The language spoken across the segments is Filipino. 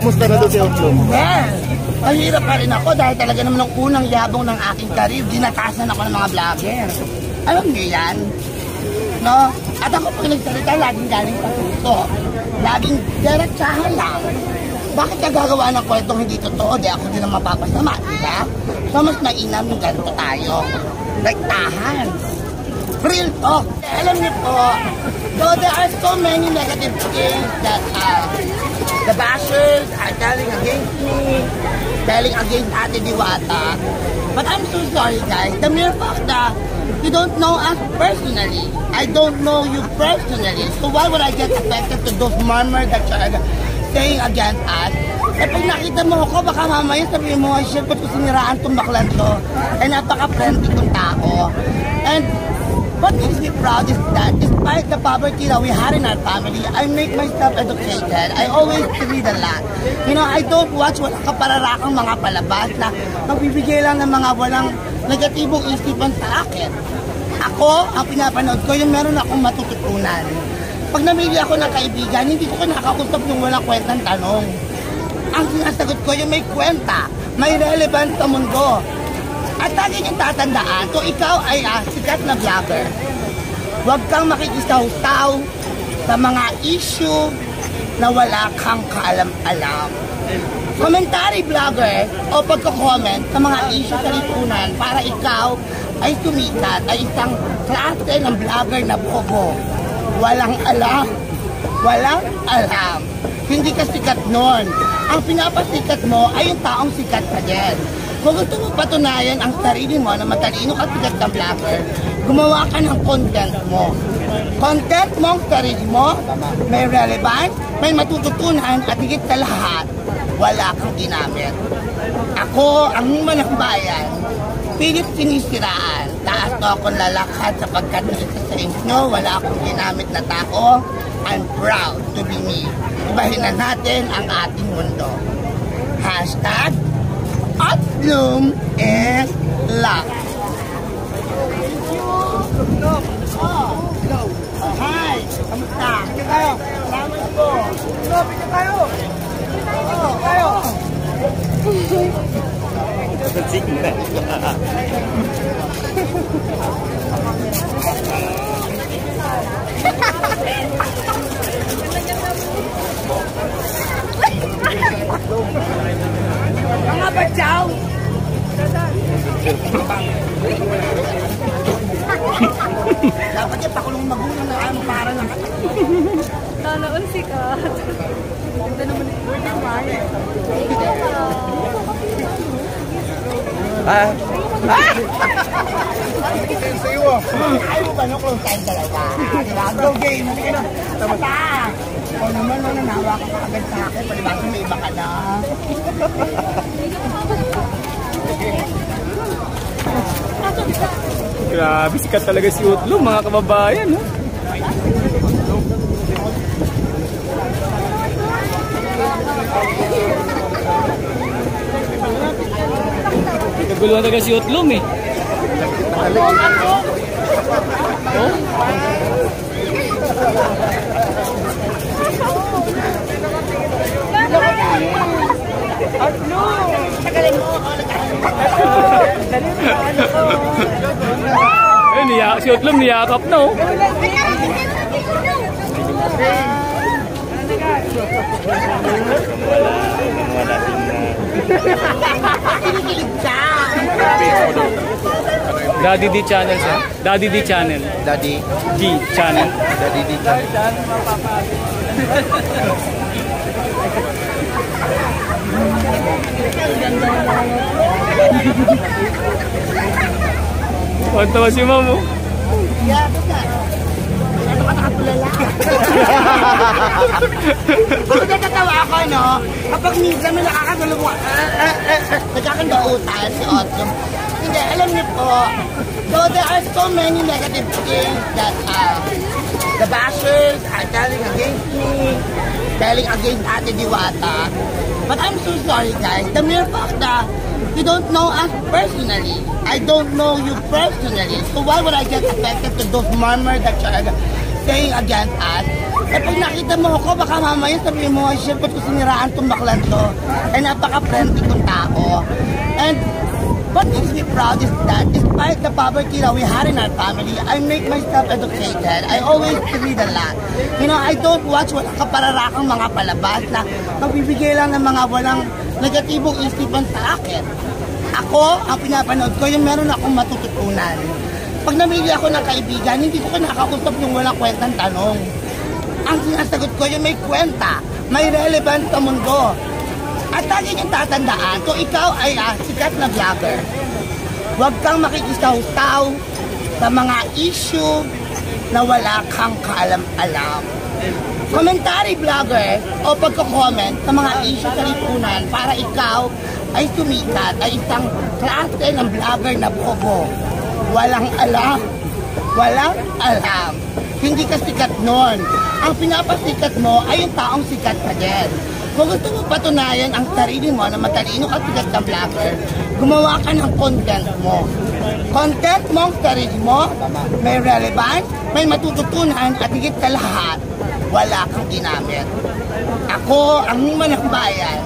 Kumusta na doon si Outlaw? Well, mahirap pa rin ako dahil talaga naman ng unang yabong ng aking career, dinatasan ako ng mga vlogger. Alam niyo yan? No? At ako pag nagsalita, laging galing sa puso. Laging diretsahan lang. Bakit nagagawa ng kwentong hindi totoo? Di ako din ang mapapasama, diba? So mas mainam yung ganito tayo. Rektahan. Real talk. Alam niyo po, so there are so many negative things that the bashers are telling against me, telling against Ate Diwata. But I'm so sorry guys, the mere fact that you don't know us personally. I don't know you personally. So why would I get affected to those murmurs that you're saying against us? Eh pag nakita mo ako, baka mamaya sabihin mo, ay shit, ba't ko siniraan itong baklan to? Eh napaka-friendly kong tao. And what makes me proud is that despite the poverty that we had in our family, I make myself educated. I always read a lot. You know, I don't watch walang kapararakang mga palabas na magbibigay lang ng mga walang negatibong isipan sa akin. Ako, ang pinapanood ko, yung meron akong matututunan. Pag namili ako ng kaibigan, hindi ko nakakusap yung walang kwentang tanong. Ang sinasagot ko yung may kwenta, may relevant sa mundo. At lagi niyong tatandaan, kung ikaw ay sikat na vlogger, huwag kang makikisaw-saw sa mga issue na wala kang kaalam-alam. Commentary vlogger o pagko-comment sa mga issue sa lipunan para ikaw ay sumikat, ay isang klase ng vlogger na bobo. Walang alam. Walang alam. Hindi ka sikat nun. Ang pinapasikat mo ay yung taong sikat ka din. Kung gusto mo patunayan ang sarili mo na matalino ka sikat na vlogger, gumawa ka ng content mo. Content mo ang sarili mo, may relevant, may matututunan at higit sa lahat, wala kang ginamit. Ako, ang manang bayan, pilit sinisiraan. Taas ko akong lalakad sapagkat isa sa inyo, wala akong ginamit na tao. I'm proud to be me. Ibahin na natin ang ating mundo. Hashtag Outlaw is love. Oh, hi! Kamusta? Pika tayo! Salamat po! Pika tayo! Pika tayo! Signal. Mga badyaw! Dapat yan, pakulong magulang na ano para lang. Tanaon sikat. Ganda naman yung word ng Maya. Sa'yo ah. Ayaw mo ba no? Close time talaga. Go game. Basta. O naman no, nanawa ka pa agad sa akin. Palibasa may iba ka na. Grabe, sikat talaga si Outlaw, mga kababayan. No? Naguluhan talaga si Outlaw eh. Oh? Si Outlaw niyakap na oh. Daddy D channel sa? Daddy D channel. Daddy D channel. Daddy D channel. Tawa si Mamo. Yeah, basta. Ano ka nakatulala? Ako natatawa ako, no? Kapag minsan may nagkakandautan si Outlaw. Hindi, alam niyo po, so there are so many negative things that the bashers are telling against me, telling against Ate Diwata. But I'm so sorry guys, the mere fact that you don't know us personally. I don't know you personally. So why would I get affected to those murmurs that you're saying against us? Eh pag nakita mo ako, baka mamaya sabihin mo, ay shit, ba't ko siniraan itong baklan to? Eh napaka-friendly kong tao. And what makes me proud is that despite the poverty that we had in our family, I make myself educated. I always read a lot. You know, I don't watch walang kapararakang mga palabas na magbibigay lang ng mga walang negatibong isipan sa akin. Ako, ang pinapanood ko, yung meron akong matututunan. Pag namili ako ng kaibigan, hindi ko kinakausap yung walang kwentang tanong. Ang sinasagot ko yung may kwenta, may relevant sa mundo. At lagi niyong tatandaan, kung ikaw ay sikat na vlogger, huwag kang makikisaw-saw sa mga issue na wala kang kaalam-alam. Commentary vlogger o pagko-comment sa mga issue sa lipunan para ikaw ay sumikat, ay isang klase ng vlogger na bobo. Walang alam. Walang alam. Hindi ka sikat nun. Ang pinapasikat mo ay yung taong sikat ka din. Kung gusto mo patunayan ang sarili mo na matalino at sikat na vlogger, gumawa ka ng content mo. Content mo ang sarili mo, may relevant, may matututunan at higit sa lahat, wala kang ginamit. Ako, ang manang bayan,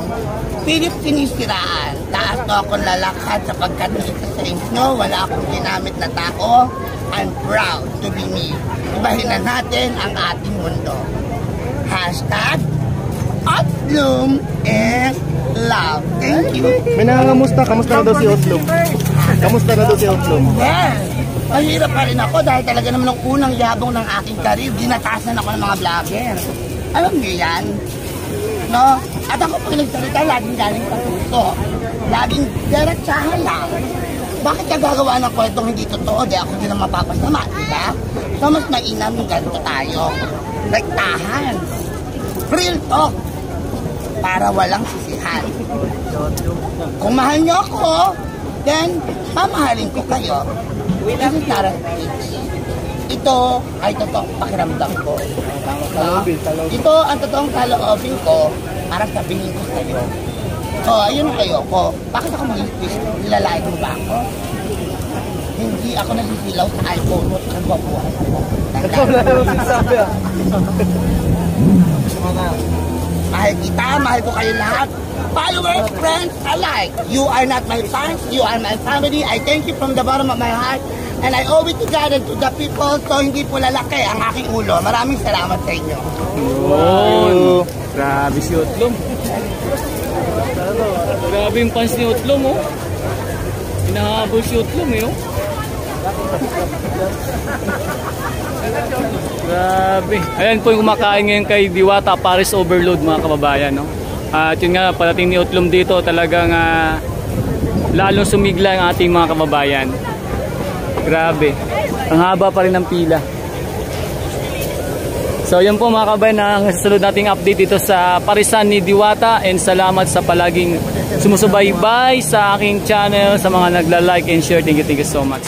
pilit sinisiraan. Taas na akong lalakad sapagkat isa sa inyo, wala akong ginamit na tao. I'm proud to be me. Ibahin na natin ang ating mundo. Hashtag Otlum and love. Thank you. May nangangamusta. Kamusta na daw si Otlum? Kamusta na daw si Otlum? Yes. Mahirap pa rin ako dahil talaga naman ng unang yabong ng aking career, dinatasan ako ng mga vlogger. Alam niyo yan? No? At ako pag nagsalita, laging galing sa puso. Laging diretsahan lang. Bakit ka gagawa ng kwentong hindi totoo? Di ako din ang mapapasama, diba? So mas mainam yung ganito tayo. Rektahan. Real talk. Para walang sisihan. Kung mahal niyo ako, then mamahalin ko kayo. This is not a speech. Ito ay totoong pakiramdam ko. Ito ang totoong kaloobin ko para sabihin ko sa iyo. So, ayun ang ayoko. Bakit ako mag-speech? Nilalait mo ba ako? Hindi ako nasisilaw sa iPhone mo at nagbabuhay ako. Mahal kita, mahal ko kayo lahat. Followers, friends alike. You are not my fans, you are my family. I thank you from the bottom of my heart. And I owe it to God and to the people, so hindi po lalaki ang aking ulo. Maraming salamat sa inyo. Oh, grabe si Otlum. Grabe yung fans ni Otlum, oh. Hinahabol si Otlum, eh, oh. Grabe. Ayan po yung kumakain ngayon kay Diwata, Paris Overload, mga kababayan, no? At yun nga, palating ni Otlum dito, talagang lalong sumigla ang ating mga kababayan. Grabe. Ang haba pa rin ng pila. So yan po mga kababayan, ang susunod nating update dito sa parisan ni Diwata, and salamat sa palaging sumusubaybay sa aking channel, sa mga nagla-like and share. Thank you so much.